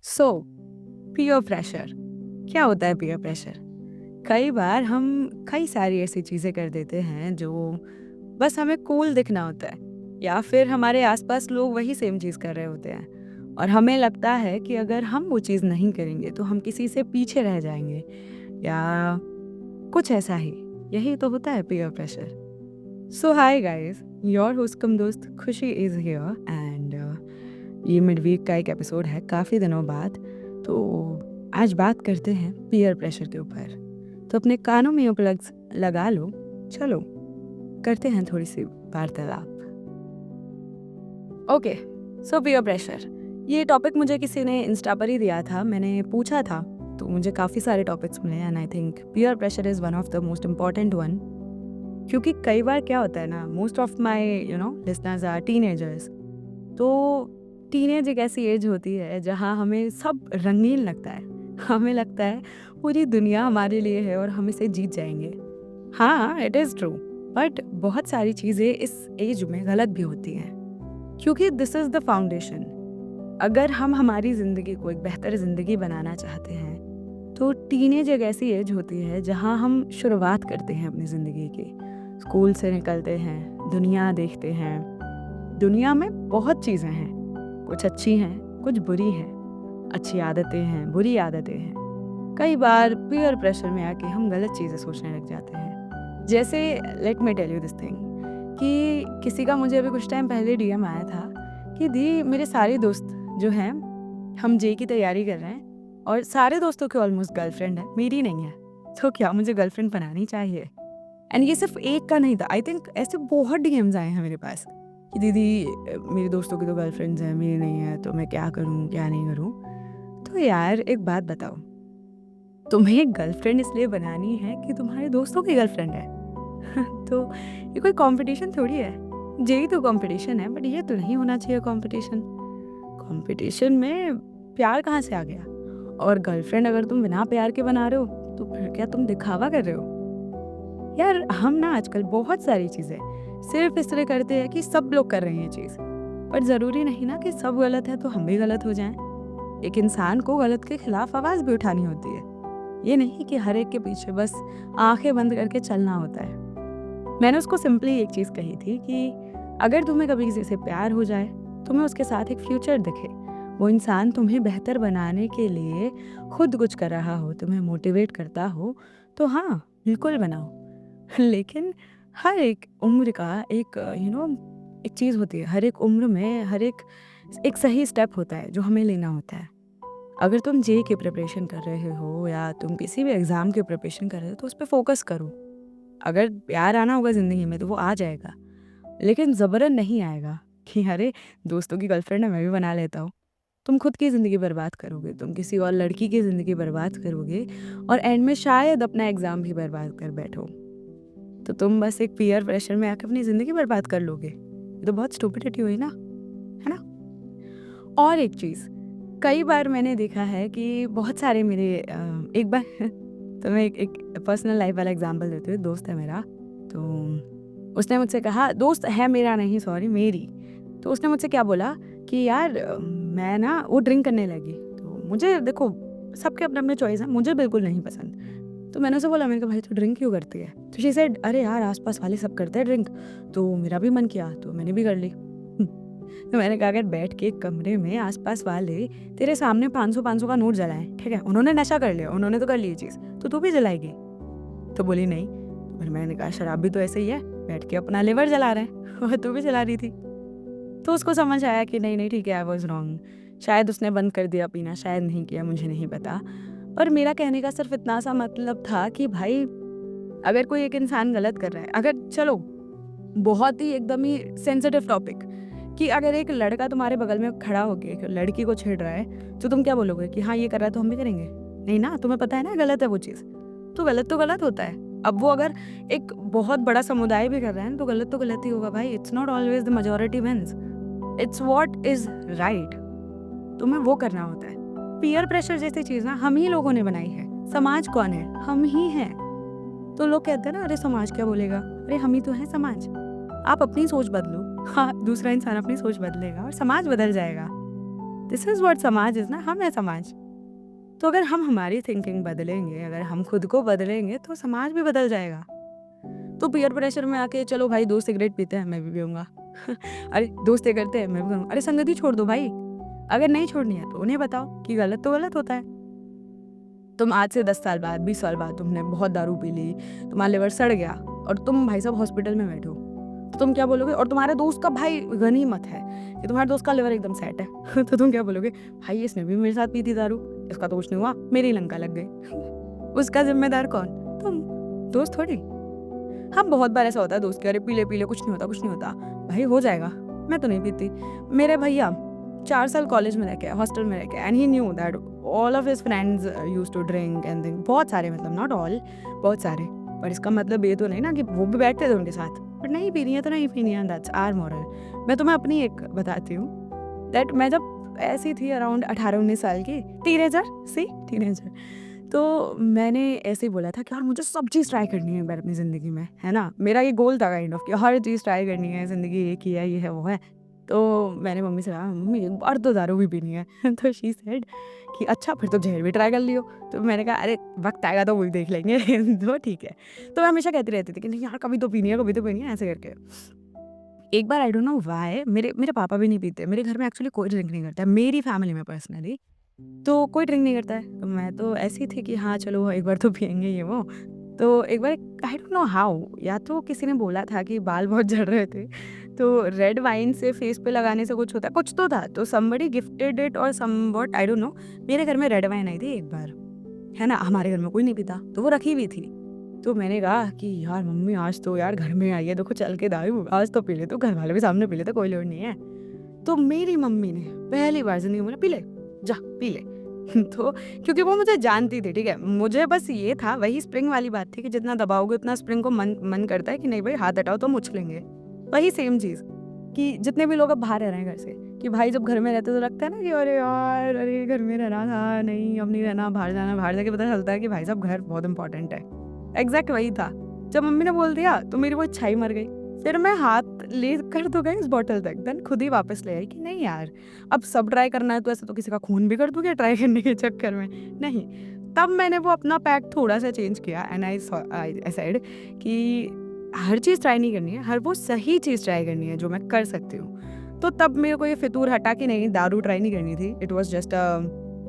सो peer pressure क्या होता है? पीयर प्रेशर कई बार हम कई सारी ऐसी चीज़ें कर देते हैं जो बस हमें कूल दिखना होता है, या फिर हमारे आसपास लोग वही सेम चीज़ कर रहे होते हैं और हमें लगता है कि अगर हम वो चीज़ नहीं करेंगे तो हम किसी से पीछे रह जाएंगे, या कुछ ऐसा ही। यही तो होता है peer pressure. So hi guys, your host cum दोस्त खुशी इज़ हियर एंड ये मिड वीक का एक एपिसोड है काफ़ी दिनों बाद। तो आज बात करते हैं पीयर प्रेशर के ऊपर। तो अपने कानों में ईयरप्लग्स लगा लो, चलो करते हैं थोड़ी सी वार्तालाप। ओके, सो पीयर प्रेशर ये टॉपिक मुझे किसी ने इंस्टा पर ही दिया था, मैंने पूछा था तो मुझे काफ़ी सारे टॉपिक्स मिले and I think peer pressure is one of the most important one. क्योंकि कई बार क्या होता है ना, most of my listeners are teenagers. तो टीनेज एक ऐसी एज होती है जहाँ हमें सब रंगीन लगता है। हमें लगता है पूरी दुनिया हमारे लिए है और हम इसे जीत जाएंगे। हाँ, इट इज़ ट्रू, बट बहुत सारी चीज़ें इस एज में गलत भी होती हैं, क्योंकि दिस इज़ द फाउंडेशन। अगर हम हमारी ज़िंदगी को एक बेहतर ज़िंदगी बनाना चाहते हैं तो टीनेज एक ऐसी एज होती है जहाँ हम शुरुआत करते हैं अपनी ज़िंदगी की। स्कूल से निकलते हैं, दुनिया देखते हैं। दुनिया में बहुत चीज़ें हैं, कुछ अच्छी हैं, कुछ बुरी हैं। अच्छी आदतें हैं, बुरी आदतें हैं। कई बार पीयर प्रेशर में आके हम गलत चीज़ें सोचने लग जाते हैं। जैसे let me tell you this thing कि किसी का मुझे अभी कुछ टाइम पहले डीएम आया था कि दी मेरे सारे दोस्त जो हैं, हम जेई की तैयारी कर रहे हैं और सारे दोस्तों के ऑलमोस्ट गर्लफ्रेंड है, मेरी नहीं है। तो क्या मुझे गर्लफ्रेंड बनानी चाहिए? एंड ये सिर्फ एक का नहीं था, आई थिंक ऐसे बहुत डीएम्स आए हैं मेरे पास कि दीदी मेरे दोस्तों की तो गर्लफ्रेंड्स हैं, मेरी नहीं है, तो मैं क्या करूँ क्या नहीं करूँ। तो यार एक बात बताओ, तुम्हें गर्लफ्रेंड इसलिए बनानी है कि तुम्हारे दोस्तों की गर्लफ्रेंड है? तो ये कोई कंपटीशन थोड़ी है। जेई तो कंपटीशन है, बट ये तो नहीं होना चाहिए कंपटीशन। कंपटीशन में प्यार कहाँ से आ गया? और गर्लफ्रेंड अगर तुम बिना प्यार के बना रहे हो तो फिर क्या तुम दिखावा कर रहे हो? यार हम ना आजकल बहुत सारी चीज़ें सिर्फ इसलिए करते हैं कि सब लोग कर रहे हैं ये चीज़, पर ज़रूरी नहीं ना कि सब गलत है तो हम भी गलत हो जाएं। एक इंसान को गलत के खिलाफ आवाज़ भी उठानी होती है। ये नहीं कि हर एक के पीछे बस आंखें बंद करके चलना होता है। मैंने उसको सिंपली एक चीज़ कही थी कि अगर तुम्हें कभी किसी से प्यार हो जाए, तुम्हें उसके साथ एक फ्यूचर दिखे, वो इंसान तुम्हें बेहतर बनाने के लिए खुद कुछ कर रहा हो, तुम्हें मोटिवेट करता हो, तो हाँ बिल्कुल बनाओ। लेकिन हर एक उम्र का एक एक चीज़ होती है। हर एक उम्र में हर एक एक सही स्टेप होता है जो हमें लेना होता है। अगर तुम जेई की प्रिपरेशन कर रहे हो या तुम किसी भी एग्ज़ाम की प्रिपरेशन कर रहे हो तो उस पे फोकस करो। अगर प्यार आना होगा ज़िंदगी में तो वो आ जाएगा, लेकिन ज़बरन नहीं आएगा कि अरे दोस्तों की गर्लफ्रेंड है मैं भी बना लेता हूँ। तुम खुद की ज़िंदगी बर्बाद करोगे, तुम किसी और लड़की की ज़िंदगी बर्बाद करोगे और एंड में शायद अपना एग्ज़ाम भी बर्बाद कर बैठो। तो तुम बस एक पीयर प्रेशर में आके अपनी ज़िंदगी बर्बाद कर लोगे। ये तो बहुत स्टुपिडिटी हुई ना, है ना? और एक चीज़, कई बार मैंने देखा है कि बहुत सारे मेरे एक बार तो मैं एक पर्सनल लाइफ वाला एग्जांपल देती हूँ। दोस्त है मेरा, तो उसने मुझसे कहा, दोस्त है मेरा नहीं सॉरी मेरी, तो उसने मुझसे क्या बोला कि यार मैं ना वो ड्रिंक करने लगी। तो मुझे देखो सबके अपने अपने चॉइस हैं, मुझे बिल्कुल नहीं पसंद। तो मैंने उसे बोला, मैंने कहा भाई तू ड्रिंक क्यों करती है? तो शी सेड अरे यार आसपास वाले सब करते हैं ड्रिंक, तो मेरा भी मन किया तो मैंने भी कर ली। तो मैंने कहा अगर बैठ के कमरे में आसपास वाले तेरे सामने 500 का नोट जलाएं, ठीक है, उन्होंने नशा कर लिया, उन्होंने तो कर ली ये चीज़, तो तू भी जलाएगी? तो बोली नहीं। तो फिर मैंने कहा शराब भी तो ऐसे ही है, बैठ के अपना लिवर जला रहे हैं और तू भी जला रही थी। तो उसको समझ आया कि नहीं नहीं ठीक है, आई वॉज रॉन्ग। शायद उसने बंद कर दिया पीना, शायद नहीं किया, मुझे नहीं पता। पर मेरा कहने का सिर्फ इतना सा मतलब था कि भाई अगर कोई एक इंसान गलत कर रहा है, अगर चलो बहुत ही एकदम ही सेंसिटिव टॉपिक कि अगर एक लड़का तुम्हारे बगल में खड़ा होकर एक लड़की को छेड़ रहा है तो तुम क्या बोलोगे कि हाँ ये कर रहा है तो हम भी करेंगे? नहीं ना, तुम्हें पता है ना गलत है वो चीज़, तो गलत होता है। अब वो अगर एक बहुत बड़ा समुदाय भी कर रहा है तो गलत ही होगा भाई। It's not always the majority wins, it's what is right. तुम्हें वो करना होता है। पीयर प्रेशर जैसी चीज़ ना हम ही लोगों ने बनाई है। समाज कौन है? हम ही हैं। तो लोग कहते हैं ना अरे समाज क्या बोलेगा, अरे हम ही तो हैं समाज। आप अपनी सोच बदलो, हाँ दूसरा इंसान अपनी सोच बदलेगा और समाज बदल जाएगा। दिस इज़ व्हाट समाज इज़ ना, हम है समाज। तो अगर हम हमारी थिंकिंग बदलेंगे, अगर हम खुद को बदलेंगे तो समाज भी बदल जाएगा। तो पीयर प्रेशर में आके चलो भाई दोस्त सिगरेट पीते हैं, मैं भी पीऊँगा। अरे दोस्त ये करते हैं, मैं भी करूँगा। अरे संगति छोड़ दो भाई, अगर नहीं छोड़नी है तो उन्हें बताओ कि गलत तो गलत होता है। तुम आज से 10 साल बाद, 20 साल बाद तुमने बहुत दारू पी ली, तुम्हारा लिवर सड़ गया और तुम भाई साहब हॉस्पिटल में बैठे हो, तो तुम क्या बोलोगे? और तुम्हारे दोस्त का भाई गनीमत है कि तुम्हारे दोस्त का लिवर एकदम सेट है। तो तुम क्या बोलोगे? भाई इसने भी मेरे साथ पी थी दारू, इसका तो कुछ नहीं हुआ, मेरी लंका लग गई। उसका जिम्मेदार कौन? तुम, दोस्त थोड़ी। हाँ, बहुत बार ऐसा होता है दोस्त के, अरे पी ले कुछ नहीं होता, कुछ नहीं होता। भाई हो जाएगा, मैं तो नहीं पीती। मेरे भैया 4 साल कॉलेज में रह के, हॉस्टल में रह के, and he knew that all of his friends used to drink and thing. बहुत सारे, मतलब नॉट ऑल, बहुत सारे। पर इसका मतलब ये तो नहीं ना कि वो भी बैठते थे उनके साथ। बट नहीं पीनी है तो नहीं पीनी है, दैट्स आवर मॉरल। मैं तुम्हें अपनी एक बताती हूँ, दैट मैं जब ऐसी थी अराउंड 18-19 साल की, टीनेजर, तो मैंने ऐसे ही बोला था कि यार मुझे सब चीज़ ट्राई करनी है अपनी ज़िंदगी में, है ना? मेरा ये गोल था काइंड ऑफ कि हर चीज़ ट्राई करनी है, ज़िंदगी एक ही है, ये है, वो है। तो मैंने मम्मी से कहा, मम्मी एक बार तो दारू भी पीनी है। तो शी सेड कि अच्छा फिर तो जहर भी ट्राई कर लियो। तो मैंने कहा अरे वक्त आएगा तो वही देख लेंगे। तो ठीक है। तो मैं हमेशा कहती रहती थी कि नहीं यार कभी तो पीनी है, कभी तो पीनी है, ऐसे करके। एक बार आई डोंट नो व्हाई, मेरे मेरे पापा भी नहीं पीते, मेरे घर में एक्चुअली कोई ड्रिंक नहीं करता है, मेरी फैमिली में पर्सनली। तो कोई ड्रिंक नहीं करता है, तो मैं तो ऐसी थी कि हाँ चलो एक बार तो पिएंगे ये वो। तो एक बार आई डोंट नो हाउ, या तो किसी ने बोला था कि बाल बहुत झड़ रहे थे, तो रेड वाइन से फेस पे लगाने से कुछ होता है, कुछ तो था, तो समबडी गिफ्टेड इट और समवॉट आई डोंट नो। मेरे घर में रेड वाइन आई थी एक बार, है ना? हमारे घर में कोई नहीं पीता, तो वो रखी हुई थी। तो मैंने कहा कि यार मम्मी आज तो यार घर में आई है, देखो चल के दारू आज तो पी ले, तो घर वाले भी सामने पी लेते, कोई लोड नहीं है। तो मेरी मम्मी ने पहली बार ज़िंदगी में बोला, "पी ले, जा पी ले।" तो क्योंकि वो मुझे जानती थी, ठीक है? मुझे बस ये था, वही स्प्रिंग वाली बात थी कि जितना दबाओगे उतना स्प्रिंग को मन मन करता है कि नहीं भाई हाथ हटाओ तो हम उछलेंगे। वही सेम चीज़ कि जितने भी लोग अब बाहर रह रहे हैं घर से, कि भाई जब घर में रहते तो लगता है ना कि अरे यार, अरे घर में रहना था, नहीं अब नहीं रहना, बाहर जाना, बाहर जाके पता चलता है कि भाई साहब घर बहुत इंपॉर्टेंट है। एग्जैक्ट वही था। जब मम्मी ने बोल दिया तो मेरी वो इच्छा ही मर गई। फिर मैं हाथ लेकर तो गई उस बॉटल तक, देन खुद ही वापस ले आई कि नहीं यार, अब सब ट्राई करना है तो ऐसे तो किसी का खून भी कर दूँ क्या ट्राई करने के चक्कर में? नहीं। तब मैंने वो अपना पैक थोड़ा-सा चेंज किया एंड आई सेड कि हर चीज़ ट्राई नहीं करनी है, हर वो सही चीज़ ट्राई करनी है जो मैं कर सकती हूँ। तो तब मेरे को ये फितूर हटा कि नहीं दारू ट्राई नहीं करनी थी। It was just a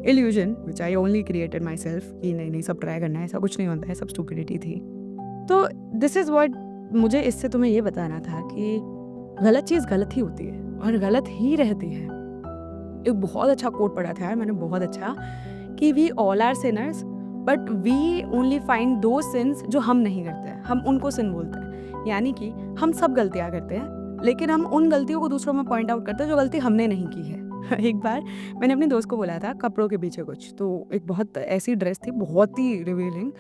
illusion which I only created my self कि नहीं सब ट्राई करना है, ऐसा कुछ नहीं होता है, सब स्टुपिडिटी थी। तो दिस इज़ व्हाट, मुझे इससे तुम्हें ये बताना था कि गलत चीज़ गलत ही होती है और गलत ही रहती है। एक बहुत अच्छा कोट पढ़ा था यार मैंने, बहुत अच्छा, कि we all are sinners but we only find those sins जो हम नहीं करते हैं, हम उनको सिन बोलते हैं। यानी कि हम सब गलतियाँ करते हैं, लेकिन हम उन गलतियों को दूसरों में पॉइंट आउट करते हैं जो गलती हमने नहीं की है। एक बार मैंने अपनी दोस्त को बोला था कपड़ों के पीछे कुछ, तो एक बहुत ऐसी ड्रेस थी, बहुत ही रिवीलिंग।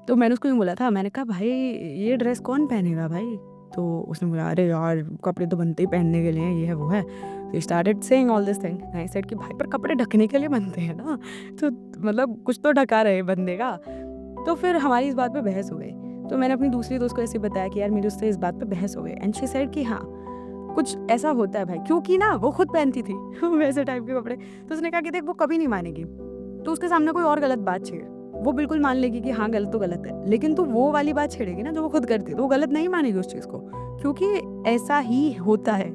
तो मैंने उसको यूँ बोला था, मैंने कहा भाई ये ड्रेस कौन पहनेगा भाई? तो उसने बोला अरे यार कपड़े तो बनते ही पहनने के लिए हैं, ये है वो है। He started saying all this thing, I said कि भाई पर कपड़े ढकने के लिए बनते हैं ना, तो मतलब कुछ तो ढका रहे बंदे का। तो फिर हमारी इस बात पे बहस हो गई। तो मैंने अपनी दूसरी दोस्त को ऐसे बताया कि यार मेरी उससे इस बात पे बहस हो गई एंड शी सेड कि हाँ, कुछ ऐसा होता है भाई, क्योंकि ना वो खुद पहनती थी वैसे टाइप के कपड़े। तो उसने कहा कि देख वो कभी नहीं मानेगी, तो उसके सामने कोई और गलत बात छेड़, वो बिल्कुल मान लेगी कि हाँ गलत तो गलत है, लेकिन तू वो वाली बात छेड़ेगी ना जो वो खुद करती है, तो वो गलत नहीं मानेगी उस चीज़ को, क्योंकि ऐसा ही होता है।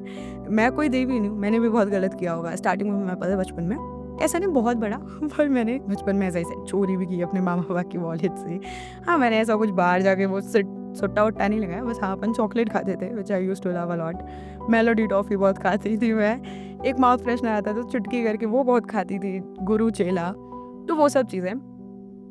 मैं कोई देवी नहीं हूँ, मैंने भी बहुत गलत किया होगा स्टार्टिंग में, मैं पता है बचपन में, ऐसा नहीं बहुत बड़ा पर मैंने बचपन में ऐसा चोरी भी की अपने मामा पापा की वॉलेट से। हाँ मैंने ऐसा कुछ बाहर जाके वो सुट्टा वुट्टा नहीं लगाया, बस हाँ अपन चॉकलेट खाते थे which I used to love a lot. Melody toffee बहुत खाती थी मैं, एक माउथ फ्रेशनर आता था चुटकी करके वो बहुत खाती थी, गुरु चेला, तो वो सब चीज़ें।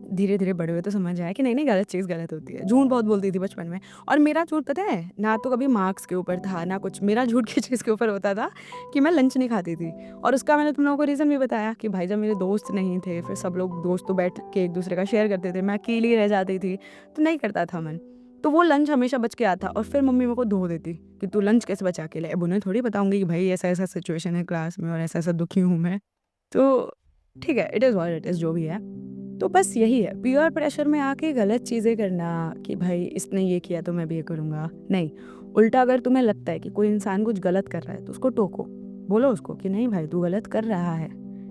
धीरे धीरे बड़े हुए तो समझ आया कि नहीं नहीं गलत चीज़ गलत होती है। झूठ बहुत बोलती थी बचपन में, और मेरा झूठ पता है ना, तो कभी मार्क्स के ऊपर था ना कुछ, मेरा झूठ किस चीज़ के ऊपर होता था कि मैं लंच नहीं खाती थी। और उसका मैंने तुम लोगों को रीज़न भी बताया कि भाई जब मेरे दोस्त नहीं थे, फिर सब लोग दोस्त तो बैठ के एक दूसरे का शेयर करते थे, मैं अकेली रह जाती थी, तो नहीं करता था मन। तो वो लंच हमेशा बच के आता और फिर मम्मी मेरे को धो देती कि तू लंच कैसे बचा के ले। अब उन्हें थोड़ी बताऊंगी कि भाई ऐसा ऐसा सिचुएशन है क्लास में और ऐसा ऐसा दुखी हूँ मैं। तो ठीक है, it is what it is, जो भी है। तो बस यही है, पीयर प्रेशर में आके गलत चीज़ें करना कि भाई इसने ये किया तो मैं भी ये करूँगा, नहीं। उल्टा अगर तुम्हें लगता है कि कोई इंसान कुछ गलत कर रहा है तो उसको टोको, बोलो उसको कि नहीं भाई तू गलत कर रहा है,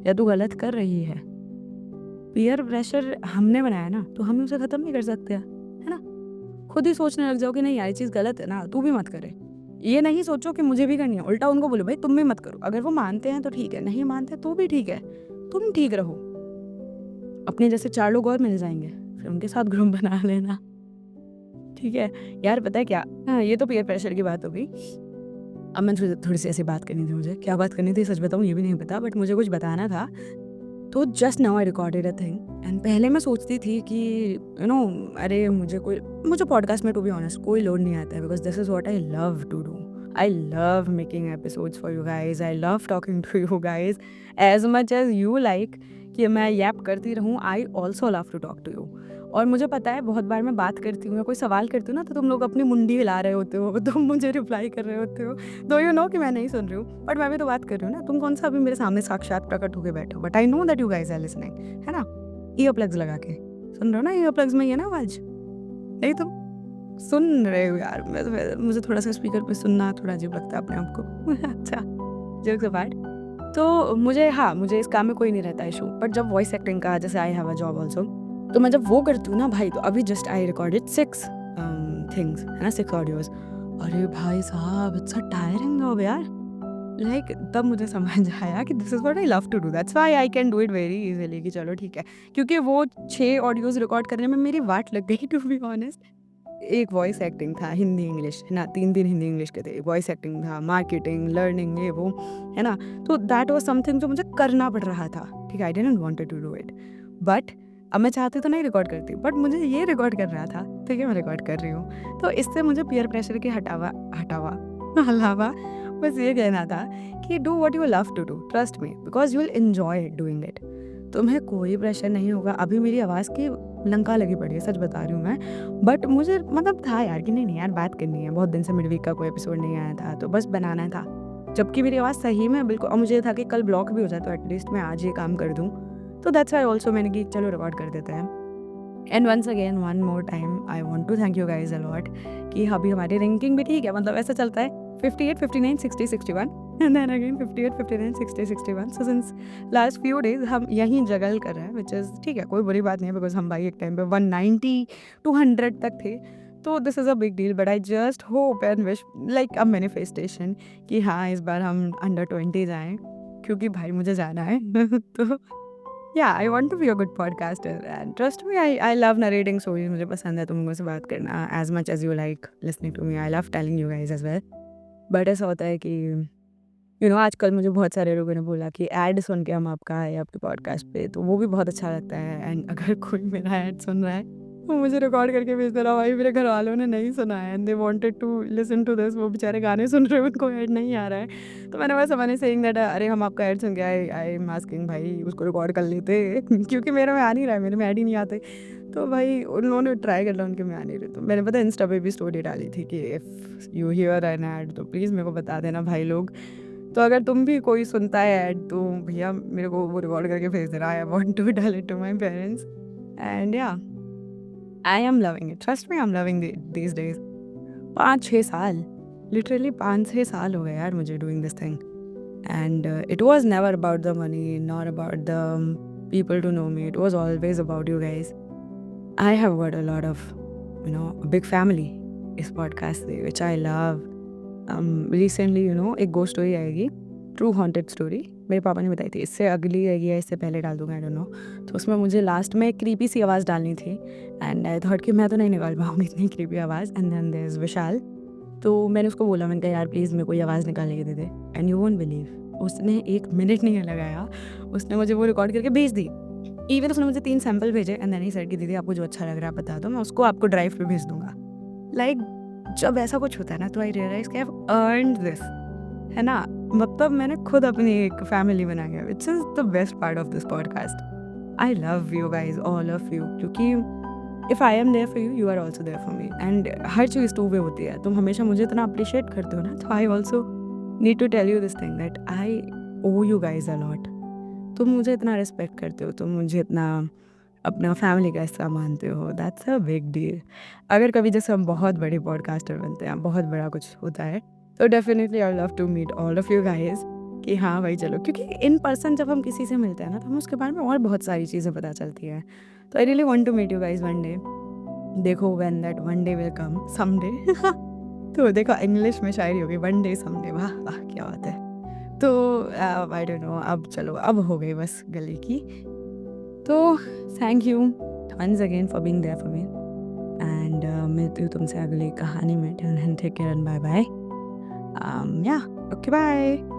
या तू गलत कर रही है। पीयर प्रेशर हमने बनाया ना, तो हम उसे ख़त्म नहीं कर सकते, है ना? खुद ही सोचने लग जाओ कि नहीं यार ये चीज़ गलत है ना, तू भी मत करे। ये नहीं सोचो कि मुझे भी करनी है, उल्टा उनको बोलो भाई तुम भी मत करो। अगर वो मानते हैं तो ठीक है, नहीं मानते तो भी ठीक है, तुम ठीक रहो। अपने जैसे 4 लोग और मिल जाएँगे, फिर उनके साथ ग्रुप बना लेना, ठीक है? यार पता है क्या, हाँ, ये तो पीयर प्रेशर की बात हो गई। अब मैं थोड़ी-सी ऐसी बात करनी थी मुझे, क्या बात करनी थी सच बताऊँ ये भी नहीं पता, बट मुझे कुछ बताना था। तो just now I recorded a thing and पहले मैं सोचती थी कि अरे मुझे पॉडकास्ट में टू बी ऑनेस्ट कोई लोड नहीं आता है, because this is what I love to do. I love making episodes for you guys, I love talking to you guys as much as you like कि मैं यैप करती रहूँ। I also love to talk to you. और मुझे पता है बहुत बार मैं बात करती हूँ या कोई सवाल करती हूँ ना, तो तुम लोग अपनी मुंडी हिला रहे होते हो, तुम मुझे रिप्लाई कर रहे होते हो, दो यू नो कि मैं नहीं सुन रही हूँ, बट मैं भी तो बात कर रही हूँ ना। तुम कौन सा अभी मेरे सामने साक्षात प्रकट होके बैठे हो, but I know that you guys are listening, है ना? ईयर प्लग्स लगा के सुन रहे हो ना, ईयर प्लग्स में ये ना आवाज नहीं, तुम सुन रहे हो यार। मुझे थोड़ा सा स्पीकर पे सुनना थोड़ा अजीब लगता है अपने आप को। अच्छा, जोक्स अपार्ट, तो मुझे इस काम में कोई नहीं रहता इशू, बट जब वॉइस एक्टिंग का, जैसे I have a job also, तो मैं जब वो करती हूँ ना भाई, तो अभी जस्ट आई रिकॉर्डेड 6 थिंग्स, है ना, 6 ऑडियोज। अरे भाई साहब, इट्स अ टायरिंग जॉब यार। लाइक तब मुझे समझ आया कि this is what I love to do, that's why I can do it very easily कि चलो ठीक है। क्योंकि वो 6 ऑडियोज रिकॉर्ड करने में मेरी वाट लग गई, टू बी ऑनेस्ट। एक वॉइस एक्टिंग था, हिंदी इंग्लिश, है ना, 3 दिन हिंदी इंग्लिश के थे, वॉइस एक्टिंग था, मार्केटिंग, लर्निंग, ये वो, है ना। तो दैट वाज समथिंग जो मुझे करना पड़ रहा था, ठीक है, I didn't wanted to do it, but अब मैं चाहती तो नहीं रिकॉर्ड करती, बट मुझे ये रिकॉर्ड कर रहा था, ठीक है, मैं रिकॉर्ड कर रही हूँ। तो इससे मुझे पीयर प्रेशर के हटावा हटावा अलावा बस ये कहना था कि do what you love to do, trust me, because you will enjoy doing it. तुम्हें कोई प्रेशर नहीं होगा। अभी मेरी आवाज़ की लंका लगी पड़ी है, सच बता रही हूँ मैं, बट मुझे मतलब था यार कि नहीं यार बात करनी है, बहुत दिन से मिड वीक का कोई एपिसोड नहीं आया था, तो बस बनाना था। जबकि मेरी आवाज़ सही में बिल्कुल, और मुझे ये था कि कल ब्लॉक भी हो जाए तो एटलीस्ट मैं आज ये काम कर दूँ। तो दैट्स व्हाई ऑल्सो मैंने कि चलो रिकॉर्ड कर देते हैं। And once again one more time I want to thank you guys a lot कि अभी हमारी रैंकिंग भी ठीक है, मतलब ऐसा चलता है 58, 59, 60, 61 and then again 58, 59, 60, 61। So since last few days हम यहीं जगल कर रहे हैं, विच इज़ ठीक है, कोई बुरी बात नहीं है, बिकॉज हम भाई एक टाइम पे 190 200 तक थे। तो this is a big deal, but I just hope and wish like a manifestation कि हाँ इस बार हम अंडर 20 जाएँ, क्योंकि भाई मुझे जाना है। तो Yeah, I want to be a good podcaster and trust me, I love narrating stories. मुझे पसंद है तुम लोगों से बात करना as much as you like listening to me. I love telling you guys as well. But ऐसा होता है कि आजकल मुझे बहुत सारे लोगों ने बोला कि ऐड सुन के हम आपका आए आपके पॉडकास्ट पे, तो वो भी बहुत अच्छा लगता है। एंड अगर कोई मेरा ऐड सुन रहा है तो मुझे रिकॉर्ड करके भेज दे रहा भाई मेरे घर वालों ने नहीं सुना है and they wanted to listen to this, वो बेचारे गाने सुन रहे हैं, उनको ऐड नहीं आ रहा है। तो मैंने वैसा मैंने सेइंग दैट अरे हम आपका ऐड सुन के आई एम आस्किंग भाई उसको रिकॉर्ड कर लेते क्योंकि मेरे में आ नहीं रहा है, मेरे में ऐड ही नहीं आते। तो भाई उन लोगों ने ट्राई कर लिया, उनके में आ नहीं रहे। तो मैंने पता इंस्टा पे भी स्टोरी डाली थी कि if you hear an ad तो प्लीज़ मेरे को बता देना भाई लोग। तो अगर तुम भी कोई सुनता है ऐड तो भैया मेरे को वो रिकॉर्ड करके भेज देना। I want to tell it to my parents and yeah I am loving it, trust me I am loving these days. 5-6 साल, लिटरली 5-6 साल हो गए यार मुझे doing this thing and it was never about the money, not about the people to know me. It was always about you guys. I have got a lot of, a big family इस podcast से, which I love. Recently, एक ghost story आएगी, true haunted story, मेरे पापा ने बताई थी। इससे अगली आएगी या इससे पहले डाल दूँगा, आई डोंट नो। तो उसमें मुझे लास्ट में एक क्रीपी सी आवाज़ डालनी थी एंड आई थॉट कि मैं तो नहीं निकाल पाऊँगी इतनी क्रीपी आवाज़। एंड देन देयर इज़ विशाल, तो मैंने उसको बोला, मैंने कहा यार प्लीज़ मेरे को ये आवाज़ निकालने के दे दे। एंड यू वोंट बिलीव, उसने 1 मिनट नहीं लगाया, उसने मुझे वो रिकॉर्ड करके भेज दी। इवन उसने मुझे 3 सैंपल भेजे एंड देन ही सेड कि दीदी आपको जो अच्छा लग रहा है बता दो, मैं उसको आपको ड्राइव पे भेज दूँगा। लाइक जब ऐसा कुछ होता है ना तो आई रियलाइज़ कि आई हैव अर्न्ड दिस, है ना? मतलब मैंने खुद अपनी एक फैमिली बनाई है, which is the best part of this podcast. I love you guys, all of you, क्योंकि if I am there for you, you are also there for me. And हर चीज़ टू वे होती है। तुम हमेशा मुझे इतना अप्रिशिएट करते हो ना, तो I also need to tell you this thing that I owe you guys a lot. तुम मुझे इतना रिस्पेक्ट करते हो, तुम मुझे इतना अपना फैमिली का हिस्सा मानते हो, दैट्स अ बिग डील। अगर कभी जैसे हम बहुत बड़े पॉडकास्टर बनते हैं, बहुत बड़ा कुछ होता है, तो definitely I love to meet all of you guys. कि हाँ भाई चलो, क्योंकि इन पर्सन जब हम किसी से मिलते हैं ना तो हमें उसके बारे में और बहुत सारी चीज़ें पता चलती हैं। तो I really want to meet you guys one day. देखो when that one day will come someday. तो देखो इंग्लिश में शायरी होगी, वन डे समडे, वाह वाह क्या बात है। तो आई डोंट नो, अब चलो अब हो गई बस गले की। तो thank you once again for being there for me and मिलती हूँ तुमसे अगली कहानी में। Take care and bye bye. या ओके बाय।